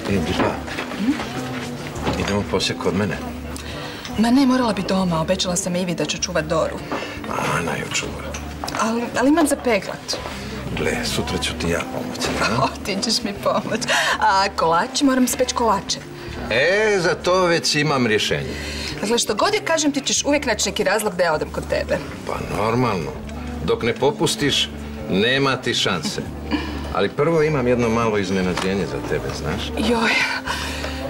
Biba, idemo poslije kod mene. Ma ne, morala bi doma. Obećala sam Ivi da ću čuvat Doru. Ana ju čuva. Ali imam za peglat. Gle, sutra ću ti ja pomoći. O, ti ćeš mi pomoć. A kolači, moram speći kolače. Za to već imam rješenje. Dakle, što god ja kažem, ti ćeš uvijek naći neki razlog da ja odem kod tebe. Pa normalno. Dok ne popustiš, nema ti šanse. Ali prvo imam jedno malo iznenađenje za tebe, znaš?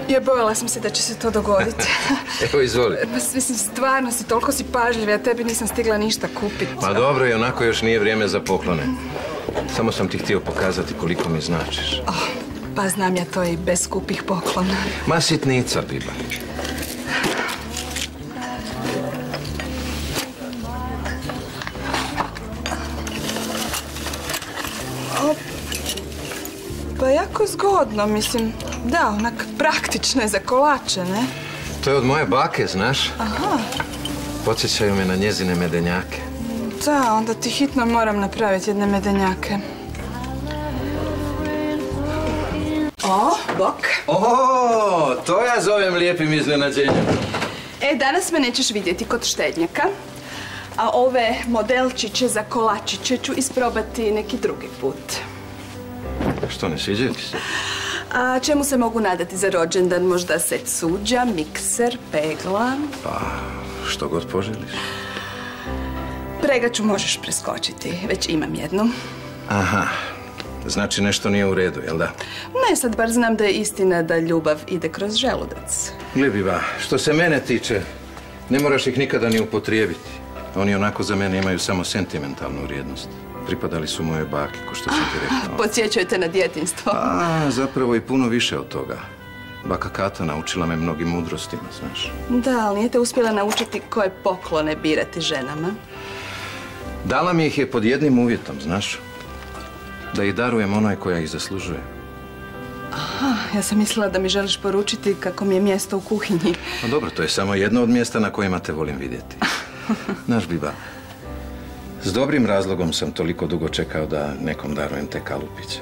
Joj, bojala sam se da će se to dogoditi. Evo, izvoli. Pa, mislim, stvarno si, toliko si pažljiv, ja tebi nisam stigla ništa kupiti. Ma dobro, i onako još nije vrijeme za poklone. Samo sam ti htio pokazati koliko mi značiš. Pa znam ja to i bez skupih poklona. Ma sitnica, Biba. Pa jako zgodno, mislim, da, onak praktično je za kolače, ne? To je od moje bake, znaš? Aha. Podsjećaju me na njezine medenjake. Da, onda ti hitno moram napraviti jedne medenjake. Bok. To ja zovem lijepim iznenađenjem. Danas me nećeš vidjeti kod štednjaka, a ove modelčiće za kolačiće ću isprobati neki drugi put. Što, ne sviđaju ti se? A čemu se mogu nadati za rođendan? Možda set suđa, mikser, pegla? Pa, što god poželiš. Pregaču možeš preskočiti, već imam jednu. Aha, znači nešto nije u redu, jel da? Ne, sad bar znam da je istina da ljubav ide kroz želudac. Gle, Biba, što se mene tiče, ne moraš ih nikada ni upotrijebiti. Oni onako za mene imaju samo sentimentalnu vrijednost. Pripadali su moje baki, ko što sam ti rekao. Podsjećaju te na djetinjstvo. Zapravo i puno više od toga. Baka Kata naučila me mnogim mudrostima, znaš. Da, ali nije te uspjela naučiti koje poklone birati ženama. Dala mi ih je pod jednim uvjetom, znaš. Da ih darujem onoj koja ih zaslužuje. Aha, ja sam mislila da mi želiš poručiti kako mi je mjesto u kuhinji. No dobro, to je samo jedno od mjesta na kojima te volim vidjeti. Znaš, Biba, s dobrim razlogom sam toliko dugo čekao da nekom darujem te kalupiće.